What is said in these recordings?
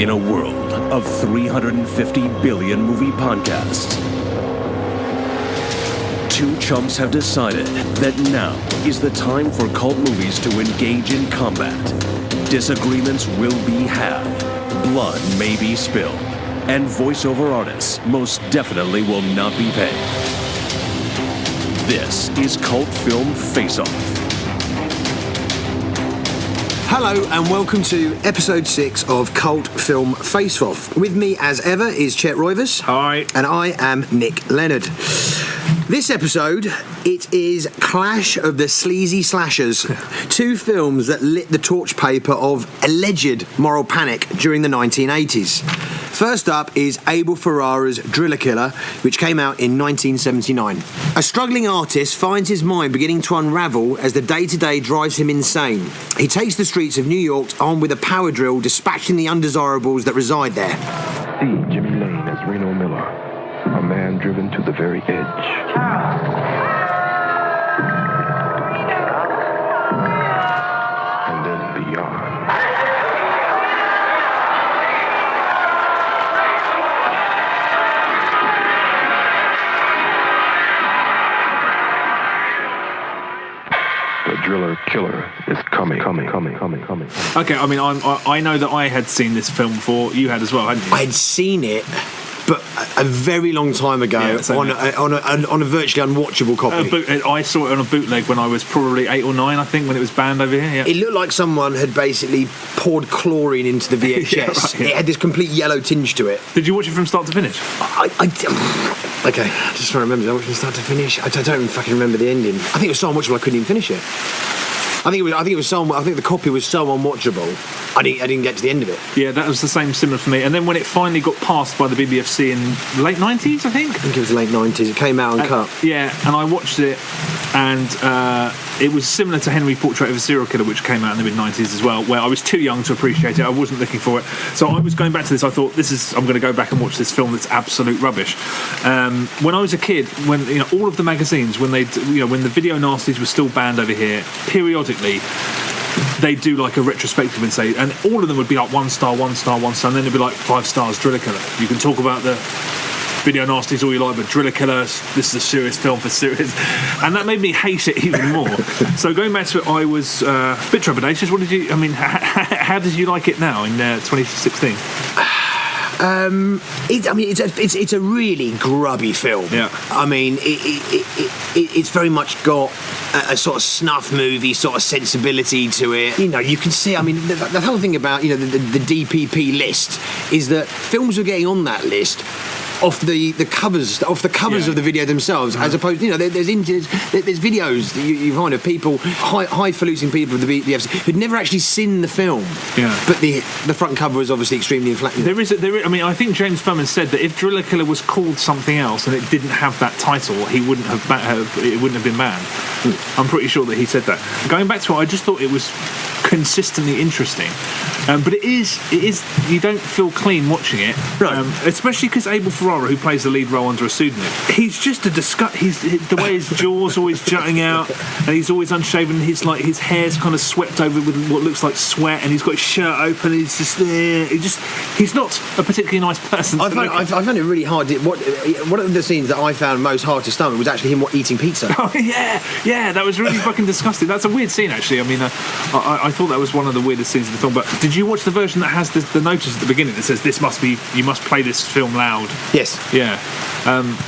In a world of 350 billion movie podcasts, two chumps have decided that now is the time for cult movies to engage in combat. Disagreements will be had, blood may be spilled, and voiceover artists most definitely will not be paid. This is Cult Film Face-Off. Hello and welcome to episode 6 of Cult Film Face-Off. With me as ever is Chet Roivers. Hi. And I am Nick Leonard. This episode, it is Clash of the Sleazy Slashers, two films that lit the torch paper of alleged moral panic during the 1980s. First up is Abel Ferrara's Driller Killer, which came out in 1979. A struggling artist finds his mind beginning to unravel as the day-to-day drives him insane. He takes the streets of New York armed with a power drill, dispatching the undesirables that reside there. See Jimmy Lane as Reno Miller, a man driven to the very edge. And then beyond. The Driller Killer is coming. Okay, I mean, I know that I had seen this film before. You had as well, hadn't you? I'd seen it, but a very long time ago on a virtually unwatchable copy. I saw it on a bootleg when I was probably 8 or 9, I think, when it was banned over here. Yeah. It looked like someone had basically poured chlorine into the VHS. Yeah, right, yeah. It had this complete yellow tinge to it. Did you watch it from start to finish? Okay, just trying to remember. Did I watch it from start to finish? I don't even fucking remember the ending. I think it was so unwatchable I couldn't even finish it. I think the copy was so unwatchable. I didn't get to the end of it. Yeah, that was the similar for me. And then when it finally got passed by the BBFC in the late 90s, I think it was late 90s. It came out uncut. Yeah, and I watched it, and it was similar to Henry Portrait of a Serial Killer, which came out in the mid-90s as well, where I was too young to appreciate it. I wasn't looking for it. So I was going back to this. I thought, I'm going to go back and watch this film that's absolute rubbish. When I was a kid, when all of the magazines, when when the video nasties were still banned over here, periodically they do like a retrospective and say, and all of them would be like 1 star, 1 star, 1 star, and then it'd be like 5 stars, Driller Killer. You can talk about the video nasties all you like, but Driller Killer, this is a serious film for serious, and that made me hate it even more. So going back to it, I was a bit trepidatious. How did you like it now in 2016? It's a really grubby film. Yeah. I mean, it's very much got a sort of snuff movie sort of sensibility to it. You can see. I mean, the whole thing about the DPP list is that films are getting on that list off the covers of the video themselves, as opposed there's videos that you find of people, highfalutin people of the BFC who'd never actually seen the film, but the front cover is obviously extremely inflated. I think James Berman said that if Driller Killer was called something else and it didn't have that title, it wouldn't have been banned. I'm pretty sure that he said that. Going back to it, I just thought it was consistently interesting, but it is you don't feel clean watching it, right? Especially because Abel Ferrara, who plays the lead role under a pseudonym, he's just a disgust. The way his jaw's always jutting out, and he's always unshaven. His hair's kind of swept over with what looks like sweat, and he's got his shirt open. And he's just there. He's not a particularly nice person. I found it really hard. One of the scenes that I found most hard to stomach was actually him eating pizza. Oh yeah, that was really fucking disgusting. That's a weird scene, actually. I mean, I thought that was one of the weirdest scenes of the film. But did you watch the version that has the notice at the beginning that says you must play this film loud? Yes. Yeah.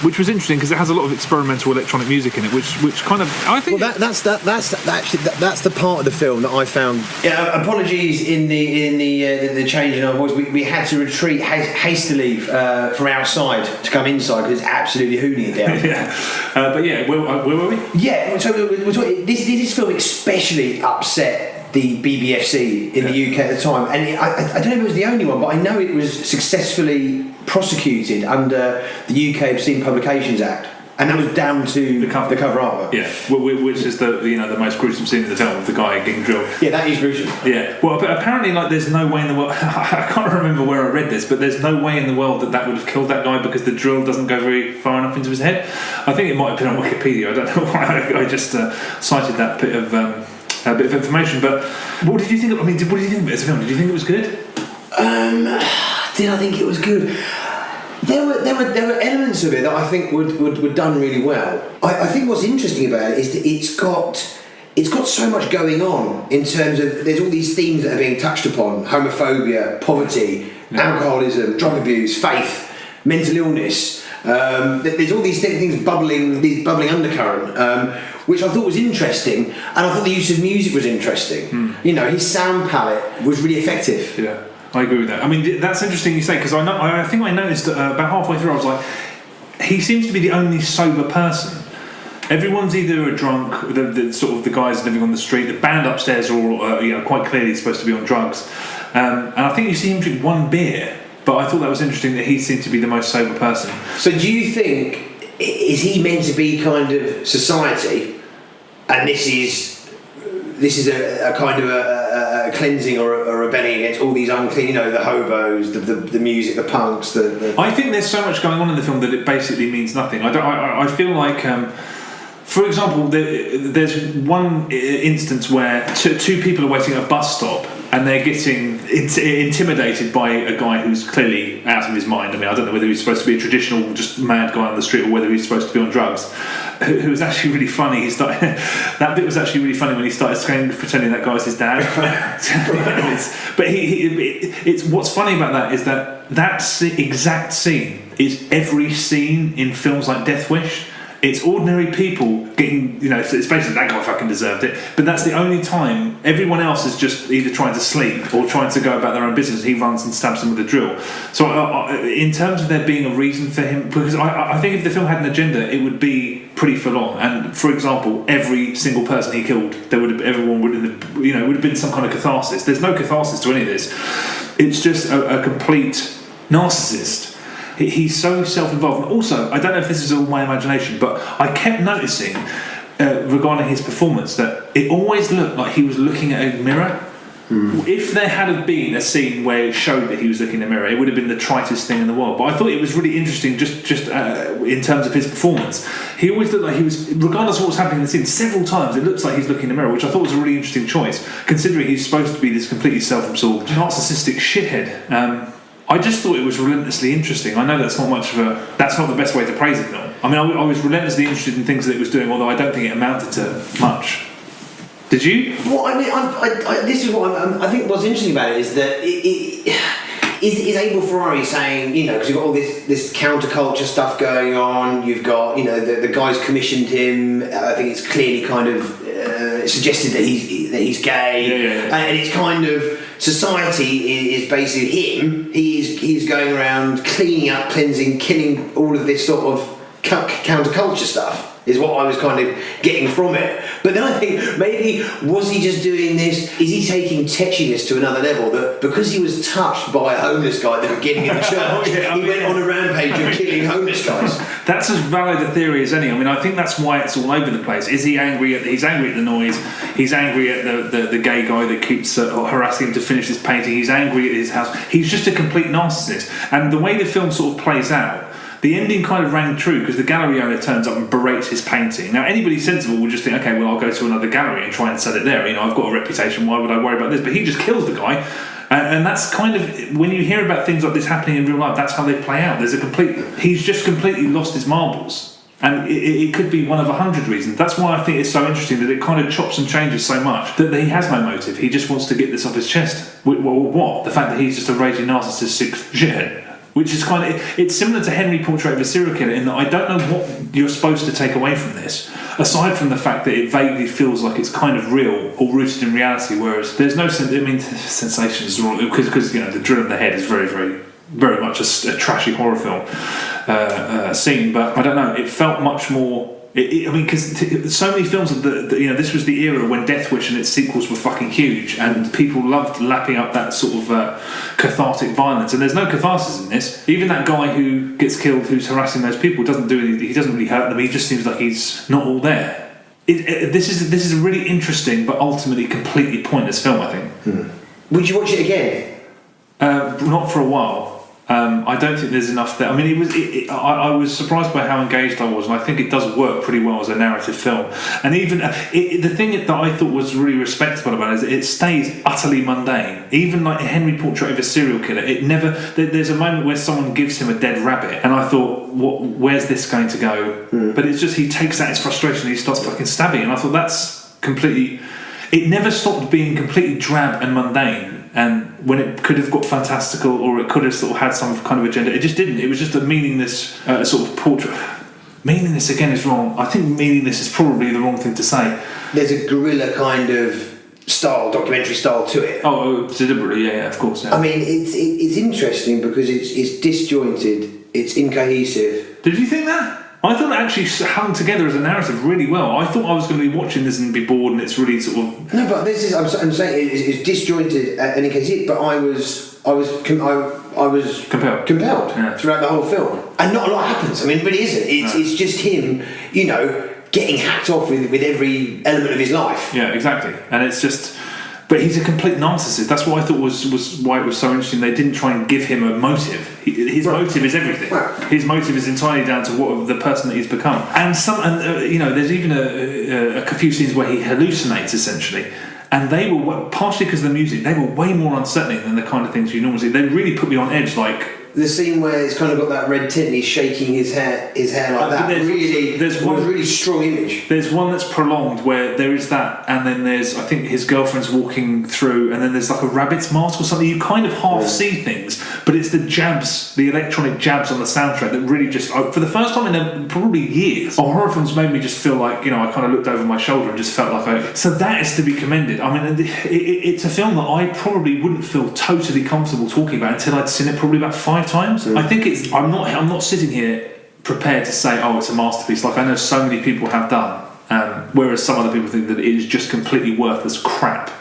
Which was interesting because it has a lot of experimental electronic music in it, which kind of I think. Well, that's the part of the film that I found. Yeah. Apologies in the change in our voice. We had to retreat hastily from outside to come inside because it's absolutely hooning it down. Yeah. But yeah, where were we? Yeah. So we're talking, this film especially upset the BBFC in the UK at the time, and I don't know if it was the only one, but I know it was successfully prosecuted under the UK Obscene Publications Act, and that was down to the cover artwork. Yeah, which is the most gruesome scene in the film, the guy getting drilled. Yeah, that is gruesome. Yeah, well, but apparently, there's no way in the world. I can't remember where I read this, but there's no way in the world that would have killed that guy because the drill doesn't go very far enough into his head. I think it might have been on Wikipedia. I don't know why I just cited that bit of information. But what did you think? What did you think of it as a film? Did you think it was good? Did I think it was good? There were elements of it that I think were done really well. I think what's interesting about it is that it's got so much going on in terms of there's all these themes that are being touched upon: homophobia, poverty, alcoholism, drug abuse, faith, mental illness. There's all these things bubbling undercurrent, which I thought was interesting, and I thought the use of music was interesting. You know, his sound palette was really effective. Yeah, I agree with that. I mean, that's interesting you say, because I think I noticed about halfway through I was like, he seems to be the only sober person. Everyone's either a drunk, the sort of the guys living on the street. The band upstairs are all quite clearly supposed to be on drugs, and I think you see him drink one beer. But I thought that was interesting that he seemed to be the most sober person. So do you think, is he meant to be kind of society, and this is a kind of a cleansing or a rebelling against all these unclean, the hobos, the music, the punks, the... I think there's so much going on in the film that it basically means nothing. I feel like... for example, there's one instance where two people are waiting at a bus stop and they're getting intimidated by a guy who's clearly out of his mind. I mean, I don't know whether he's supposed to be a traditional just mad guy on the street or whether he's supposed to be on drugs. Who was actually really funny. That bit was actually really funny when he started pretending that guy was his dad. But it's what's funny about that is that exact scene is every scene in films like Death Wish. It's ordinary people getting, it's basically that guy fucking deserved it. But that's the only time. Everyone else is just either trying to sleep or trying to go about their own business. He runs and stabs them with a drill. So in terms of there being a reason for him, because I think if the film had an agenda, it would be pretty full on. And for example, every single person he killed, everyone would have been some kind of catharsis. There's no catharsis to any of this. It's just a complete narcissist. He's so self-involved. And also, I don't know if this is all my imagination, but I kept noticing regarding his performance that it always looked like he was looking at a mirror. If there had been a scene where it showed that he was looking in a mirror, it would have been the tritest thing in the world. But I thought it was really interesting just in terms of his performance. He always looked like he was, regardless of what was happening in the scene, several times it looks like he's looking in the mirror, which I thought was a really interesting choice, considering he's supposed to be this completely self-absorbed, narcissistic shithead. I just thought it was relentlessly interesting. I know that's not the best way to praise a film. I mean, I was relentlessly interested in things that it was doing, although I don't think it amounted to much. Did you? Well, I mean, this is what I think what's interesting about it is that is Abel Ferrara saying, because you've got all this counterculture stuff going on, you've got, the guys commissioned him, I think it's clearly kind of suggested that he's gay, and it's kind of society is basically him. He's going around cleaning up, cleansing, killing all of this sort of counterculture stuff. Is what I was kind of getting from it. But then I think, maybe, was he just doing this? Is he taking tetchiness to another level? That because he was touched by a homeless guy at the beginning of the church, he went on a rampage of killing homeless guys? That's as valid a theory as any. I mean, I think that's why it's all over the place. Is he angry he's angry at the noise, he's angry at the gay guy that keeps harassing him to finish his painting, he's angry at his house. He's just a complete narcissist. And the way the film sort of plays out, the ending kind of rang true because the gallery owner turns up and berates his painting. Now, anybody sensible would just think, okay, well, I'll go to another gallery and try and sell it there. I've got a reputation, why would I worry about this? But he just kills the guy. And that's kind of, when you hear about things like this happening in real life, that's how they play out. He's just completely lost his marbles. And it could be one of 100 reasons. That's why I think it's so interesting that it kind of chops and changes so much that he has no motive. He just wants to get this off his chest. Well, what? The fact that he's just a raging narcissistic shithead. Which is it's similar to Henry Portrait of a Serial Killer in that I don't know what you're supposed to take away from this, aside from the fact that it vaguely feels like it's kind of real or rooted in reality, whereas there's no sensations, because the drill in the head is very, very, very much a trashy horror film scene, but I don't know, it felt much more. Because so many films of this was the era when Death Wish and its sequels were fucking huge, and people loved lapping up that sort of cathartic violence. And there's no catharsis in this. Even that guy who gets killed, who's harassing those people, doesn't do anything. He doesn't really hurt them. He just seems like he's not all there. This is a really interesting, but ultimately completely pointless film, I think. Would you watch it again? Not for a while. I don't think there's enough there. I mean, I was surprised by how engaged I was, and I think it does work pretty well as a narrative film. And even the thing that I thought was really respectable about it is it stays utterly mundane. Even like Henry Portrait of a Serial Killer, it never. There's a moment where someone gives him a dead rabbit, and I thought, where's this going to go? But it's just he takes out his frustration and he starts fucking stabbing, and I thought that's completely. It never stopped being completely drab and mundane. And when it could have got fantastical, or it could have sort of had some kind of agenda, it just didn't. It was just a meaningless sort of portrait. Meaningless again is wrong. I think meaningless is probably the wrong thing to say. There's a guerrilla kind of style, documentary style to it. Oh, deliberately, yeah, of course. Yeah. I mean, it's interesting because it's disjointed, it's incohesive. Did you think that? I thought it actually hung together as a narrative really well. I thought I was going to be watching this and be bored, and it's really sort of... No, but this is... I'm saying it's disjointed and incohesive, but I was compelled throughout the whole film. And not a lot happens. I mean, it really isn't. It's just him, getting hacked off with every element of his life. Yeah, exactly. And it's just... But he's a complete narcissist. That's what I thought was why it was so interesting. They didn't try and give him a motive. His motive is everything. Right. His motive is entirely down to what the person that he's become. And there's even a few scenes where he hallucinates essentially. And they were partially because of the music. They were way more unsettling than the kind of things you normally see. They really put me on edge. Like the scene where it's kind of got that red tint, and he's shaking his hair like that. There's one really strong image. There's one that's prolonged where there is that, and then there's, I think, his girlfriend's walking through, and then there's like a rabbit's mask or something. You kind of half see things, but it's the jabs, the electronic jabs on the soundtrack that really just, for the first time in probably years, horror films made me just feel like, I kind of looked over my shoulder and just felt like so that is to be commended. I mean, it's a film that I probably wouldn't feel totally comfortable talking about until I'd seen it probably about 5 times. I think I'm not sitting here prepared to say, it's a masterpiece, like I know so many people have done, whereas some other people think that it is just completely worthless crap.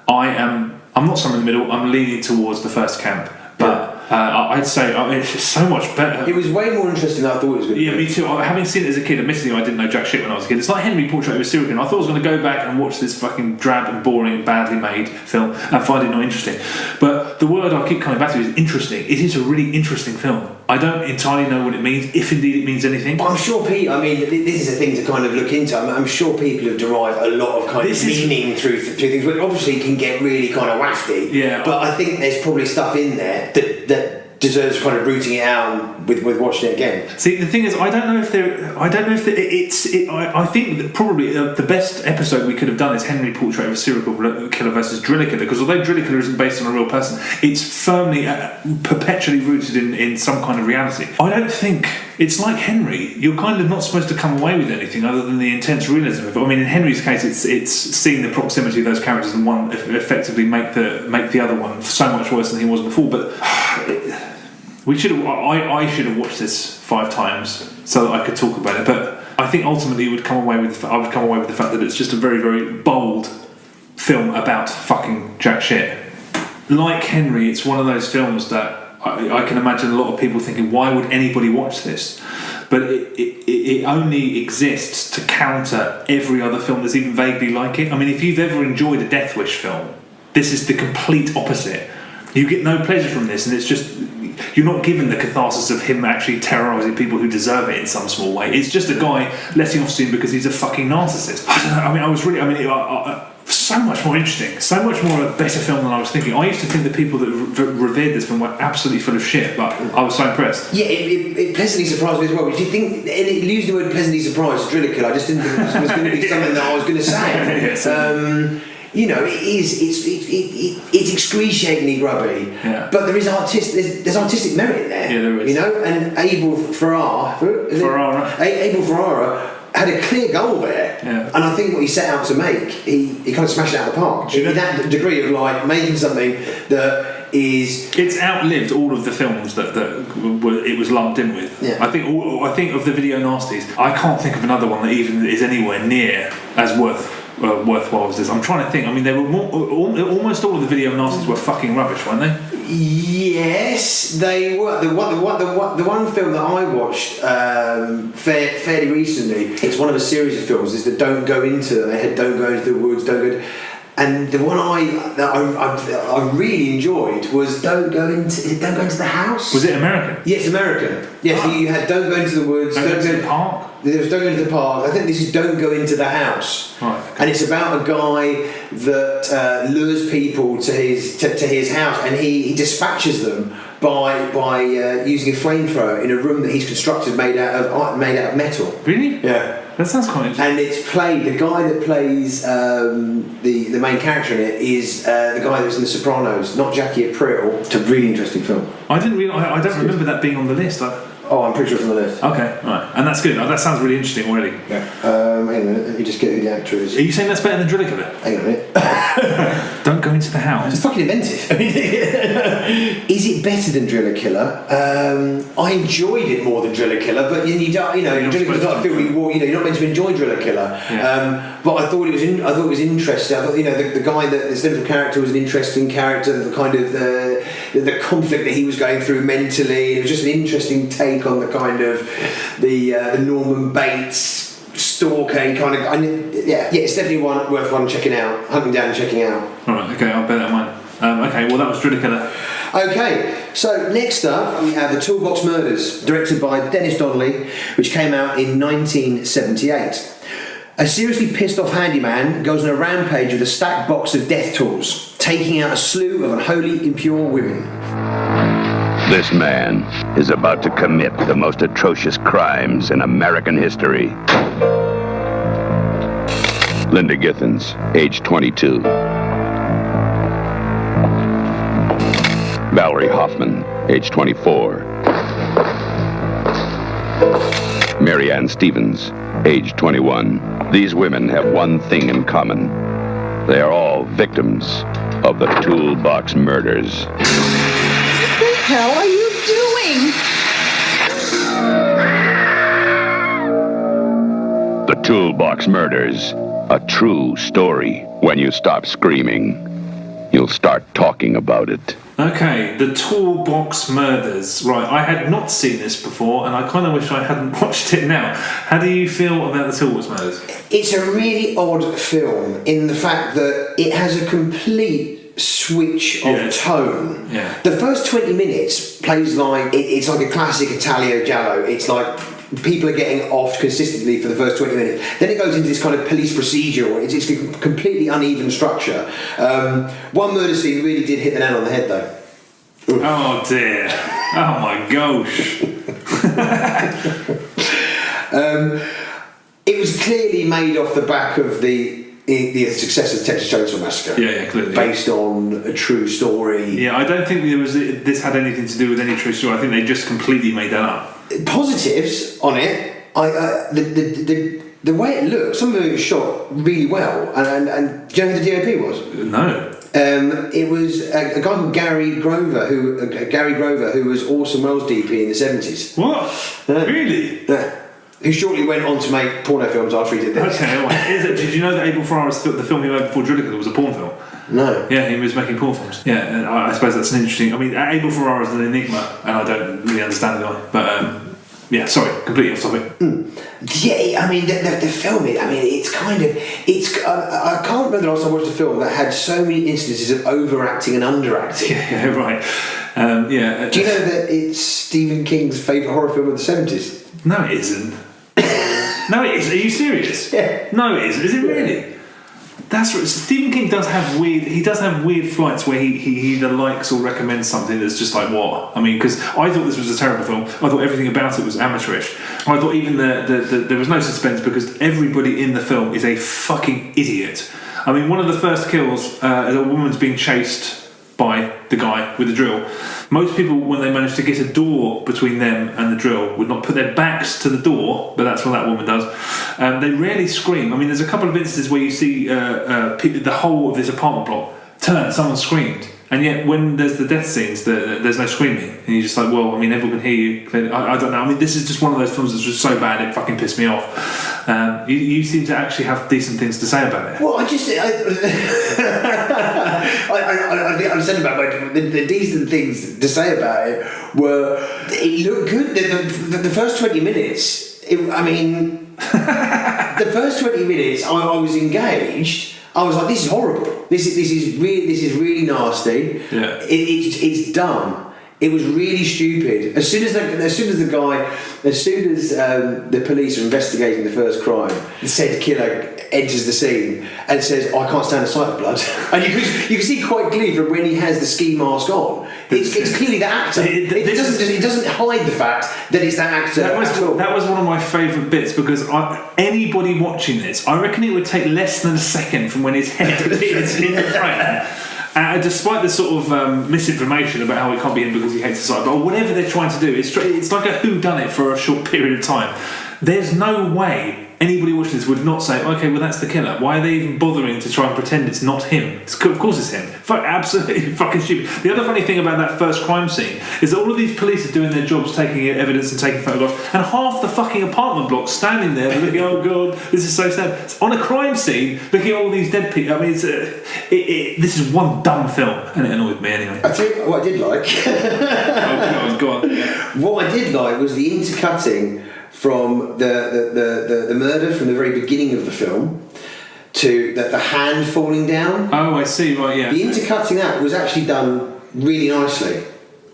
I'm not somewhere in the middle. I'm leaning towards the first camp, but I'd say it's just so much better. It was way more interesting than I thought it was going to be. Yeah, me too. Having seen it as a kid, admittedly I didn't know jack shit when I was a kid. It's like Henry Portrait of a Serial Killer. I thought I was going to go back and watch this fucking drab and boring and badly made film and find it not interesting. But the word I keep coming back to is interesting. It is a really interesting film. I don't entirely know what it means, if indeed it means anything. But I'm sure this is a thing to kind of look into. I'm sure people have derived a lot of kind of meaning through things, which obviously can get really kind of wafty. Yeah. But I think there's probably stuff in there that deserves kind of rooting it out with watching it again. See, the thing is, I think that probably the best episode we could have done is Henry Portrait of a Serial Killer versus Driller Killer, because although Driller Killer isn't based on a real person, it's firmly, perpetually rooted in some kind of reality. I don't think it's like Henry. You're kind of not supposed to come away with anything other than the intense realism of it. I mean, in Henry's case, it's seeing the proximity of those characters and one effectively make the other one so much worse than he was before. But I should have watched this 5 times so that I could talk about it. But I think ultimately I would come away with the fact that it's just a very, very bold film about fucking jack shit. Like Henry, it's one of those films that I can imagine a lot of people thinking, why would anybody watch this? But it only exists to counter every other film that's even vaguely like it. I mean, if you've ever enjoyed a Death Wish film, this is the complete opposite. You get no pleasure from this, and it's just... You're not given the catharsis of him actually terrorising people who deserve it in some small way. It's just a guy letting off steam because he's a fucking narcissist. I don't know. So much more interesting, so much more a better film than I was thinking. I used to think the people that revered this film were absolutely full of shit, but I was so impressed. Yeah, it pleasantly surprised me as well. Did you think, and it used the word pleasantly surprised, Driller Killer, I just didn't think it was going to be something that I was going to say. Yes. It's excruciatingly grubby, but there is there's artistic merit there. Yeah, there is. And Abel Ferrara had a clear goal there, and I think what he set out to make, he kind of smashed it out of the park. That degree of like making something that is... It's outlived all of the films that it was lumped in with. Yeah. I think of the Video Nasties, I can't think of another one that even is anywhere near as worthwhile as this. I'm trying to think. I mean, they were almost all of the Video Nasties were fucking rubbish, weren't they? Yes, they were. The one film that I watched fairly recently, it's one of a series of films. Is that don't go into the woods, don't go. And the one I really enjoyed was Don't Go Into the House. Was it American? Yes, American. Yes, you had Don't Go Into the Woods. Don't Go Into the Park? There was Don't Go Into the Park. I think this is Don't Go Into the House. Right. Okay. And it's about a guy that lures people to his house, and he dispatches them by using a flamethrower in a room that he's constructed made out of metal. Really? Yeah. That sounds quite interesting. And it's played. The guy that plays the main character in it is the guy that was in The Sopranos, not Jackie Aprile. It's a really interesting film. I didn't really. I don't remember that being on the list. Oh, I'm pretty sure it's on the list. Okay, right, and that's good. That sounds really interesting already. Yeah. Hang on a minute. Let me just get who the actor is. Are you saying that's better than Driller Killer? Hang on a minute. Don't Go Into the House. It's fucking inventive. I mean, is it better than Driller Killer? I enjoyed it more than Driller Killer, but Driller Killer's not a film you're not meant to enjoy Driller Killer. Yeah. But I thought it was interesting. I thought the guy the central character was an interesting character. The kind of the conflict that he was going through mentally. It was just an interesting take on the kind of the Norman Bates stalker kind of. It's definitely worth one checking out, hunting down and checking out. All right, okay, I'll bear that in mind. Okay, well that was Driller Killer. Okay, so next up we have The Toolbox Murders, directed by Dennis Donnelly, which came out in 1978. A seriously pissed off handyman goes on a rampage with a stacked box of death tools, taking out a slew of unholy, impure women. This man is about to commit the most atrocious crimes in American history. Linda Githens, age 22. Valerie Hoffman, age 24. Mary Ann Stevens, age 21. These women have one thing in common. They are all victims of the Toolbox Murders. What the hell are you doing? The Toolbox Murders, a true story. When you stop screaming, you'll start talking about it. Okay, The Toolbox Murders. Right, I had not seen this before, and I kind of wish I hadn't watched it now. How do you feel about The Toolbox Murders? It's a really odd film in the fact that it has a complete switch of tone. Yeah. The first 20 minutes plays like it's like a classic Italo Giallo. It's like people are getting offed consistently for the first 20 minutes. Then it goes into this kind of police procedural. It's a completely uneven structure. One murder scene really did hit the nail on the head, though. Oh dear! Oh my gosh! It was clearly made off the back of the success of the Texas Chainsaw Massacre. Yeah, clearly. Based on a true story. Yeah, I don't think this had anything to do with any true story. I think they just completely made that up. Positives on it, the way it looked, some of it was shot really well, and do you know who the DOP was? No. It was a guy called Gary Grover, who was Orson Welles' DP in the 70s. What? Really? Who shortly went on to make porno films after he did this. Okay, well, did you know that Abel Ferrara, the film he made before Driller Killer, was a porn film? No. Yeah, he was making porn films. Yeah, and I suppose that's an interesting. I mean, Abel Ferrara is an enigma, and I don't really understand the guy. But yeah, sorry, completely off topic. Yeah, I mean, the film. I mean, it's kind of. I can't remember the last time I watched a film that had so many instances of overacting and underacting. Yeah, right. Yeah. Do you know that it's Stephen King's favourite horror film of the 70s? No, it isn't. No, it is. Are you serious? Yeah. No, it isn't. Is it really? That's right. Stephen King does have weird. He does have weird flights where he either likes or recommends something that's just like what. I mean, because I thought this was a terrible film. I thought everything about it was amateurish. I thought even there was no suspense because everybody in the film is a fucking idiot. I mean, one of the first kills, a woman's being chased by the guy with the drill. Most people, when they manage to get a door between them and the drill, would not put their backs to the door, but that's what that woman does. They rarely scream. I mean, there's a couple of instances where you see the whole of this apartment block turn, someone screamed. And yet, when there's the death scenes, there's no screaming. And you're just like, well, I mean, everyone can hear you. I don't know. I mean, this is just one of those films that's just so bad, it fucking pissed me off. You seem to actually have decent things to say about it. Well, I understand about it. The decent things to say about it were, it looked good. The first 20 minutes, the first 20 minutes, I was engaged. I was like, this is horrible. This is really nasty. Yeah. It's dumb. It was really stupid. As soon as the police are investigating the first crime, the said killer enters the scene and says, "I can't stand the sight of blood," and you can see quite clearly from when he has the ski mask on. It's clearly the actor. It doesn't hide the fact that it's that actor. That was one of my favourite bits because anybody watching this, I reckon it would take less than a second from when his head appears in the frame. Despite the sort of misinformation about how it can't be him because he hates the sight, but whatever they're trying to do, it's like a whodunit for a short period of time. There's no way anybody watching this would not say, okay, well that's the killer. Why are they even bothering to try and pretend it's not him? Of course it's him. Absolutely fucking stupid. The other funny thing about that first crime scene is that all of these police are doing their jobs, taking evidence and taking photographs, and half the fucking apartment block standing there looking, oh god, this is so sad. It's on a crime scene, looking at all these dead people. I mean, this is one dumb film, and it annoyed me anyway. I tell you what I did like. Oh, go on. Yeah. What I did like was the intercutting from the murder from the very beginning of the film to the hand falling down. Oh, I see. Right, yeah. The intercutting that was actually done really nicely.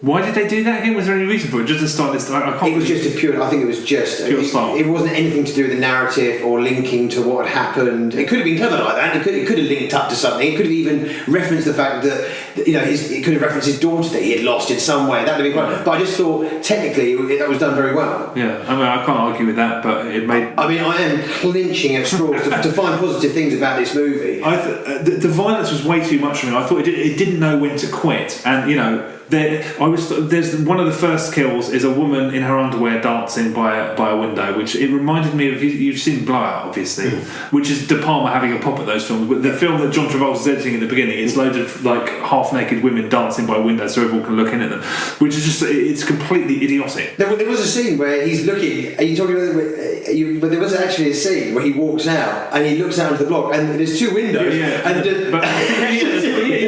Why did they do that again? Was there any reason for it? Just to start this? I can't. It was just I think it was just pure style. It wasn't anything to do with the narrative or linking to what had happened. It could have been clever like that. It could have linked up to something. It could have even referenced the fact that it could have referenced his daughter that he had lost in some way. That would have been quite. But I just thought technically that was done very well. Yeah, I mean I can't argue with that, but it made. I mean I am clinching at straws to find positive things about this movie. The violence was way too much for me. I thought it didn't know when to quit, and there's one of the first kills is a woman in her underwear dancing by a window, which it reminded me of. You've seen Blowout, obviously, which is De Palma having a pop at those films. But the film that John Travolta's editing in the beginning is loads of like half-naked women dancing by windows so everyone can look in at them, which is just it's completely idiotic. There was a scene where he's looking. Are you talking about? But there was actually a scene where he walks out and he looks out into the block and there's two windows.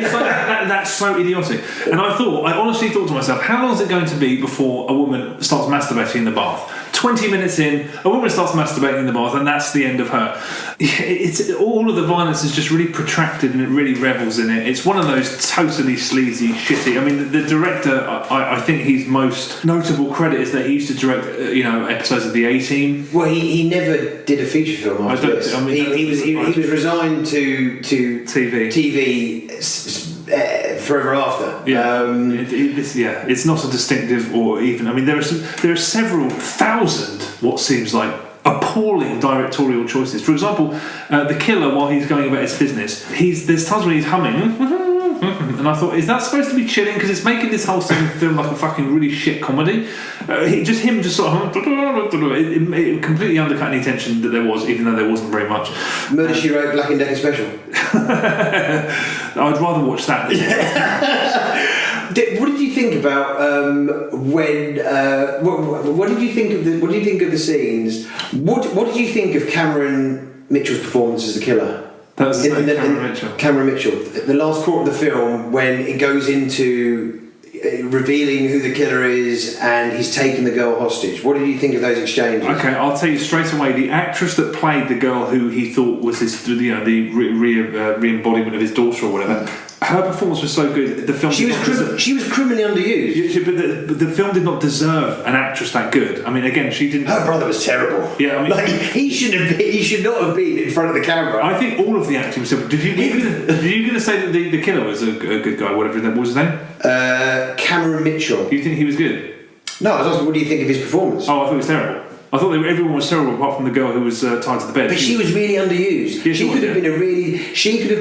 It's like that's so idiotic. And I honestly thought to myself, how long is it going to be before a woman starts masturbating in the bath? 20 minutes in, a woman starts masturbating in the bath, and that's the end of her. It's all of the violence is just really protracted, and it really revels in it. It's one of those totally sleazy, shitty. I mean, the director, I think his most notable credit is that he used to direct, episodes of the A-Team. Well, he never did a feature film after this. He was resigned to TV. Forever after. Yeah, it's not a distinctive or even. I mean, there are several thousand what seems like appalling directorial choices. For example, the killer, while he's going about his business, there's times when he's humming. And I thought, is that supposed to be chilling? Because it's making this whole scene feel like a fucking really shit comedy. Him just sort of it completely undercut any tension that there was, even though there wasn't very much. Murder, She Wrote, Black and Decker special. I'd rather watch that. What did you think about when? What did you think of the? What did you think of the scenes? What did you think of Cameron Mitchell's performance as the killer? That was his name, Cameron Mitchell. Cameron Mitchell. The last quarter of the film, when it goes into revealing who the killer is and he's taken the girl hostage. What did you think of those exchanges? Okay, I'll tell you straight away. The actress that played the girl who he thought was his, the re-embodiment of his daughter or whatever. Her performance was so good. The film. She was criminally underused. But the film did not deserve an actress that good. I mean, again, she didn't. Her brother was terrible. Yeah, I mean, he should not have been in front of the camera. I think all of the acting was terrible. Did you going to say that the killer was a good guy? Whatever that was his name. Cameron Mitchell. Do you think he was good? No, I was asking, what do you think of his performance? Oh, I thought it was terrible. I thought everyone was terrible apart from the girl who was tied to the bed. But she was really underused. Yeah, she could have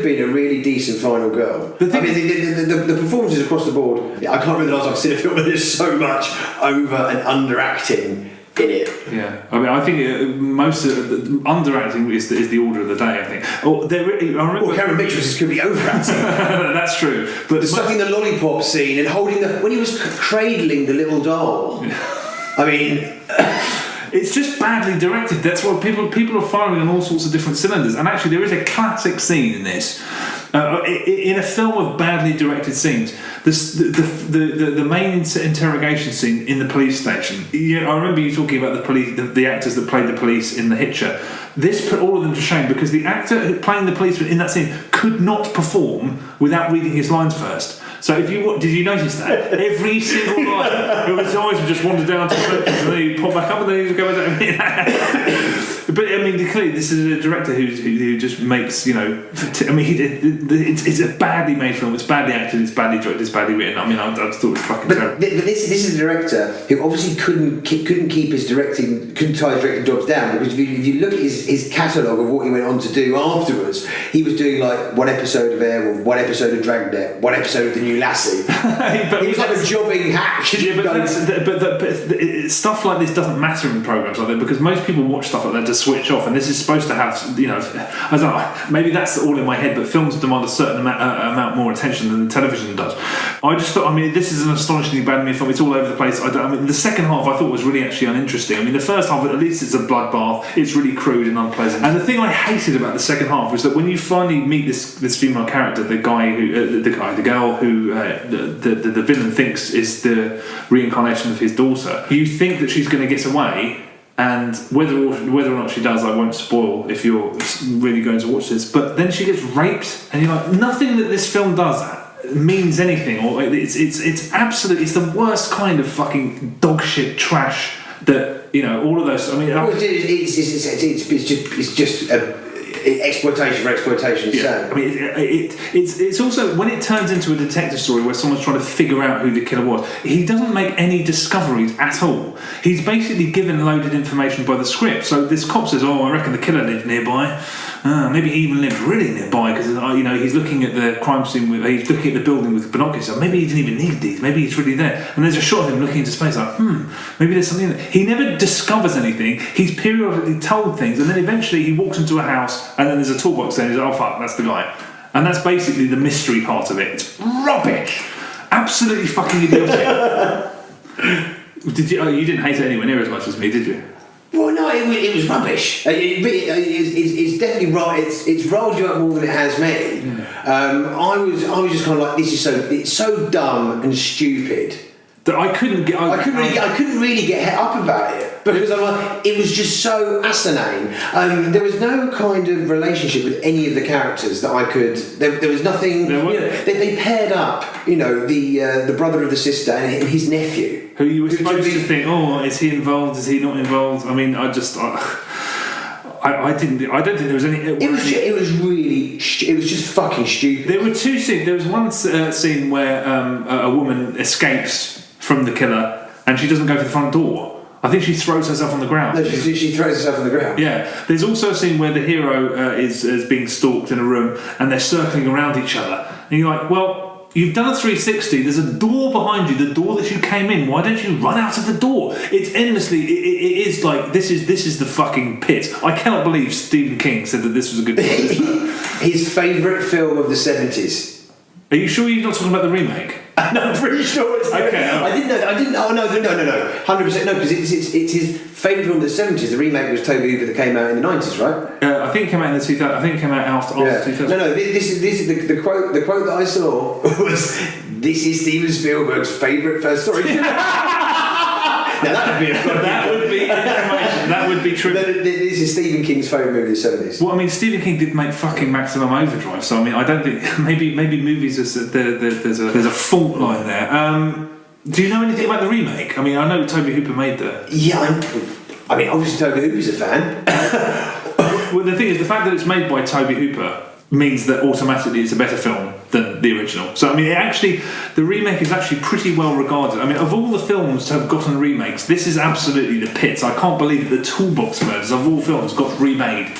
been a really decent final girl. The performances across the board. I can't remember the last time I've seen a film where there's so much over and underacting in it. Yeah, I mean, I think most of the underacting is the order of the day. I think. Cameron Mitchell's could be overacting. That's true. But sucking the lollipop scene and holding when he was cradling the little doll. Yeah. I mean. It's just badly directed. That's why people are firing on all sorts of different cylinders. And actually, there is a classic scene in this. In a film of badly directed scenes, the main interrogation scene in the police station. I remember you talking about the actors that played the police in The Hitcher. This put all of them to shame because the actor playing the policeman in that scene could not perform without reading his lines first. So did you notice that? Every single line, his eyes would just wander down to the surface and then he'd pop back up and then he'd go down. But I mean, clearly, this is a director who just makes, it's a badly made film. It's badly acted. It's badly directed. It's badly written. I mean, I thought it was fucking terrible. But this is a director who obviously couldn't keep his directing, couldn't tie his directing jobs down, because if you look at his catalogue of what he went on to do afterwards, he was doing like one episode of Airwolf, one episode of Dragnet, one episode of The New Lassie. He was like a jobbing hack. Yeah, but stuff like this doesn't matter in programs like that, because most people watch stuff like that to switch off, and this is supposed to have, I don't know, maybe that's all in my head, but films demand a certain amount more attention than television does. I just thought, this is an astonishingly bad film. It's all over the place. The second half I thought was really actually uninteresting. The first half, at least it's a bloodbath. It's really crude and unpleasant. And the thing I hated about the second half was that when you finally meet this female character, the girl who the villain thinks is the reincarnation of his daughter, you think that she's going to get away. And whether or not she does, I won't spoil if you're really going to watch this. But then she gets raped, and you're like, nothing that this film does means anything, or it's absolute. It's the worst kind of fucking dog shit trash that all of those. It's just exploitation for exploitation's sake. It's also when it turns into a detective story where someone's trying to figure out who the killer was. He doesn't make any discoveries at all. He's basically given loaded information by the script. So this cop says, "Oh, I reckon the killer lived nearby. Maybe he even lived really nearby because he's looking at the crime scene. He's looking at the building with binoculars. So maybe he didn't even need these. Maybe he's really there." And there's a shot of him looking into space, like, maybe there's something there. He never discovers anything. He's periodically told things, and then eventually he walks into a house, and then there's a toolbox there, and he's like, "Oh fuck, that's the guy." And that's basically the mystery part of it. It's rubbish, absolutely fucking idiotic. Did you? You didn't hate it anywhere near as much as me, did you? Well, no, it was rubbish. It's definitely right. It's rolled you up more than it has me. Yeah. I was just kind of like, it's so dumb and stupid that I couldn't really get het up about it, because I'm like, it was just so asinine. There was no kind of relationship with any of the characters that I could. There was nothing. They paired up. The brother of the sister and his nephew. Who you were supposed to think, is he involved? Is he not involved? I mean, I don't think there was any. It was just fucking stupid. There were two scenes. There was one scene where a woman escapes from the killer and she doesn't go for the front door. I think she throws herself on the ground. No, she throws herself on the ground. Yeah. There's also a scene where the hero is being stalked in a room and they're circling around each other. And you're like, well, you've done a 360. There's a door behind you, the door that you came in. Why don't you run out of the door? It's endlessly. It is like this is the fucking pit. I cannot believe Stephen King said that this was a good film. His favourite film of the 70s. Are you sure you're not talking about the remake? No, I'm pretty sure it's okay. I didn't know. Oh no, 100% no, because it's his favourite film of the 70s. The remake was Toby Hooper that came out in the 90s, right? I think it came out in the 2000s. I think it came out after 2000. No. This is the quote. The quote that I saw was, "This is Steven Spielberg's favourite first story." Now that would be information. That would be true. This is Stephen King's favourite movie of the 70s. Well, Stephen King did make fucking Maximum Overdrive, so I don't think maybe movies there's a fault line there. Do you know anything about the remake? I know Toby Hooper made the. Yeah, obviously Toby Hooper's a fan. Well, the thing is, the fact that it's made by Toby Hooper means that automatically it's a better film than the original. So the remake is actually pretty well regarded. Of all the films to have gotten remakes, this is absolutely the pits. I can't believe that the Toolbox Murders of all films got remade.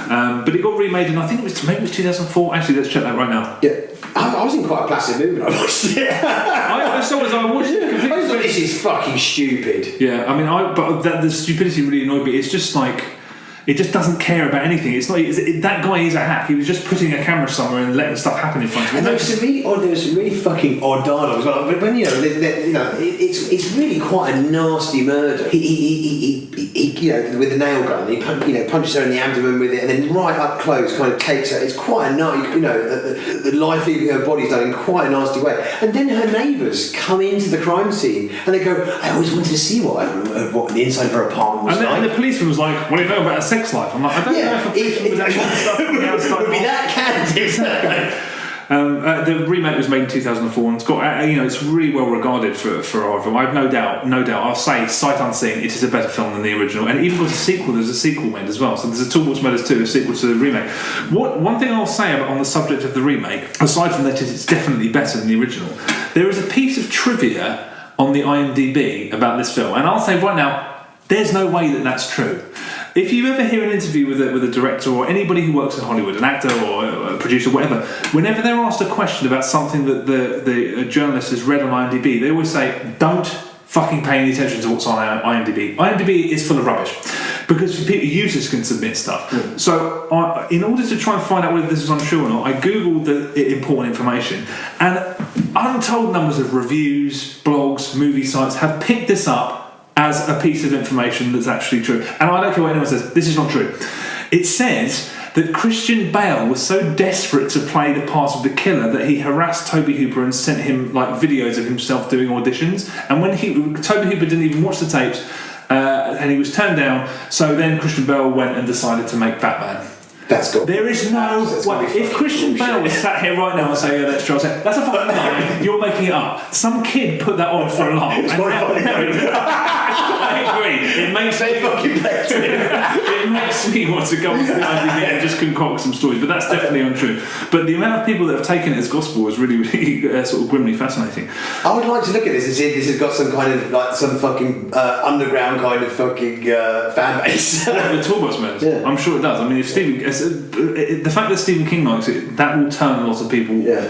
But it got remade in, I think it was 2004. Actually, let's check that right now. Yeah, I was in quite a placid mood when I watched it. I watched it completely. I thought, this is fucking stupid. Yeah, but the stupidity really annoyed me. It's just like, It just doesn't care about anything. It's not that guy is a hack. He was just putting a camera somewhere and letting stuff happen in front of him. And there was some really fucking odd dialogue as well. But when it's really quite a nasty murder. He with the nail gun, he punches her in the abdomen with it, and then right up close, kind of takes her. It's quite a the life leaving her body's done in quite a nasty way. And then her neighbours come into the crime scene and they go, "I always wanted to see what the inside of her apartment was like." And the policeman was like, "What do you know about her sex life?" I'm like, "I don't know if a policeman would actually stuff on the outside." Would be that candid. Exactly. The remake was made in 2004 and it's got, it's really well regarded for horror film. I have no doubt. I'll say, sight unseen, it is a better film than the original. And even got a sequel. There's a sequel made as well. So there's a Toolbox Murders 2, a sequel to the remake. One thing I'll say on the subject of the remake, aside from that, it's definitely better than the original. There is a piece of trivia on the IMDb about this film, and I'll say right now, there's no way that that's true. If you ever hear an interview with a director or anybody who works in Hollywood, an actor or a producer, whatever, whenever they're asked a question about something that the journalist has read on IMDb, they always say, don't fucking pay any attention to what's on IMDb. IMDb is full of rubbish because users can submit stuff. Mm. So in order to try and find out whether this is untrue or not, I googled the important information, and untold numbers of reviews, blogs, movie sites have picked this up as a piece of information that's actually true. And I don't care what anyone says, this is not true. It says that Christian Bale was so desperate to play the part of the killer that he harassed Tobe Hooper and sent him videos of himself doing auditions. And when Tobe Hooper didn't even watch the tapes, and he was turned down, so then Christian Bale went and decided to make Batman. That's good. There is no... if Christian Bale was sat here right now and say, "Yeah, that's true," I'd say, "That's a fucking lie. You're making it up." Some kid put that on for a laugh. It's quite funny. I agree. It makes me want to go into the idea and just concoct some stories, but that's definitely untrue. But the amount of people that have taken it as gospel is really, really sort of grimly fascinating. I would like to look at this and see if this has got some kind of some fucking underground kind of fucking fan base. The Toolbox Murders. Yeah. I'm sure it does. I mean, if the fact that Stephen King likes it, that will turn a lot of people. Yeah.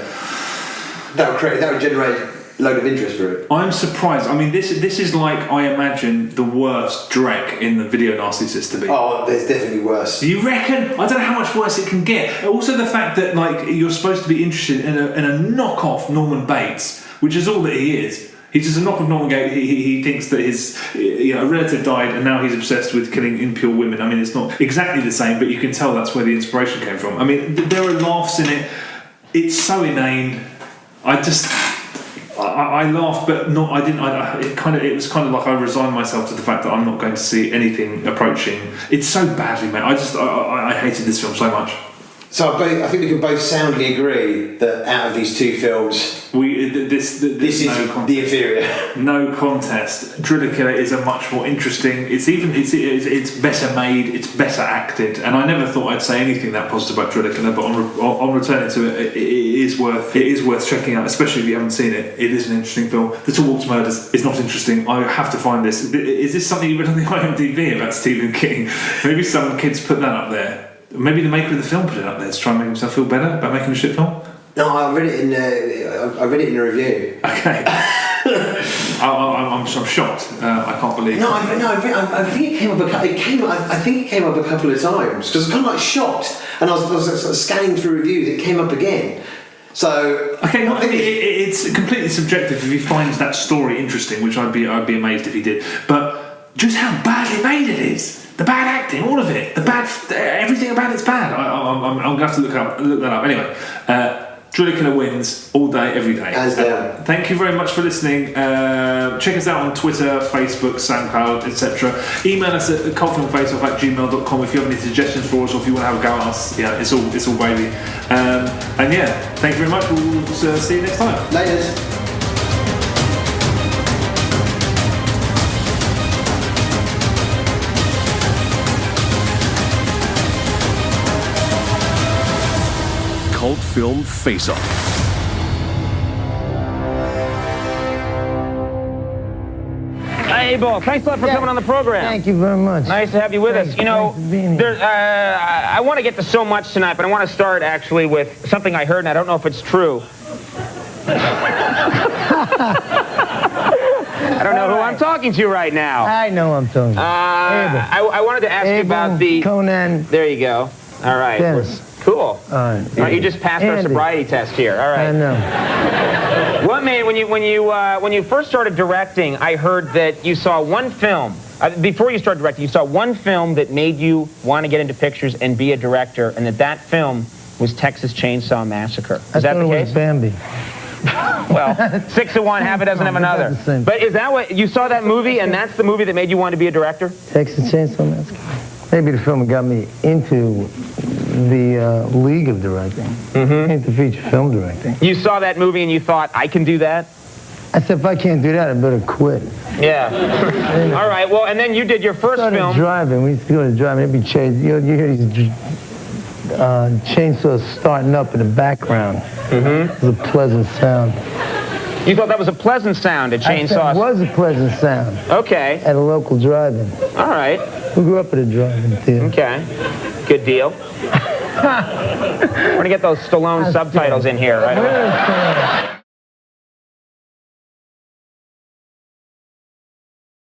That would generate a load of interest for it. I'm surprised. I mean, this is like, I imagine, the worst Drek in the video Narcissus to be. Oh, there's definitely worse. You reckon? I don't know how much worse it can get. Also, the fact that you're supposed to be interested in a knockoff Norman Bates, which is all that he is. He's just a knockoff Norman Bates. He thinks that his a relative died and now he's obsessed with killing impure women. I mean, it's not exactly the same, but you can tell that's where the inspiration came from. I mean, there are laughs in it. It's so inane. I laughed, but not. I didn't. It was kind of like I resigned myself to the fact that I'm not going to see anything approaching. It's so badly made. I hated this film so much. So I think we can both soundly agree that out of these two films, this is the inferior. No contest. Driller Killer is a much more interesting. It's better made. It's better acted. And I never thought I'd say anything that positive about Driller Killer, but on returning to it, it is worth checking out, especially if you haven't seen it. It is an interesting film. The Toolbox Murders is not interesting. I have to find this. Is this something you read on the IMDb about Stephen King? Maybe some kids put that up there. Maybe the maker of the film put it up there to try and make himself feel better about making a shit film. No, I read it in a review. Okay. I'm shocked. I can't believe. No, I think it came up. I think it came up a couple of times because I was kind of like shocked, and I was sort of scanning through reviews. It came up again. So okay, it's completely subjective if he finds that story interesting, which I'd be amazed if he did. But just how badly made it is. The bad acting, all of it. Everything about it's bad. I'm going to have to look that up. Anyway, Driller Killer wins all day, every day. Hands down. Thank you very much for listening. Check us out on Twitter, Facebook, SoundCloud, etc. Email us at cultfilmfaceoff@gmail.com if you have any suggestions for us or if you want to have a go at us. Yeah, it's all gravy. And yeah, thank you very much. We'll see you next time. Laters. Cult Film Face-Off. Hey, Abel, thanks a lot for coming on the program. Thank you very much. Nice to have you with us. You know, I want to get to so much tonight, but I want to start actually with something I heard, and I don't know if it's true. I don't know who I'm talking to right now. I know I'm talking. Abel. I wanted to ask you about the... Conan. There you go. All right. Dennis. Cool. All right. You just passed our sobriety test here. All right. I know. What made when you first started directing? I heard that you saw one film. Before you started directing, you saw one film that made you want to get into pictures and be a director, and that film was Texas Chainsaw Massacre. Is that the case? It was Bambi. Well, 6 of one, half a dozen of another. But is that what you saw that movie, and that's the movie that made you want to be a director? Texas Chainsaw Massacre. Maybe the film that got me into the league of directing, into feature film directing. You saw that movie and you thought, I can do that? I said, if I can't do that, I better quit. Yeah. All right. Well, and then you did your first film. Driving. We used to go to driving. It'd be chased. You hear these chainsaws starting up in the background. It was a pleasant sound. You thought that was a pleasant sound, a chainsaw? I said it was a pleasant sound. Okay. At a local drive-in. All right. We grew up at a drive-in theater. Okay. Good deal. We're going to get those Stallone subtitles in here right away.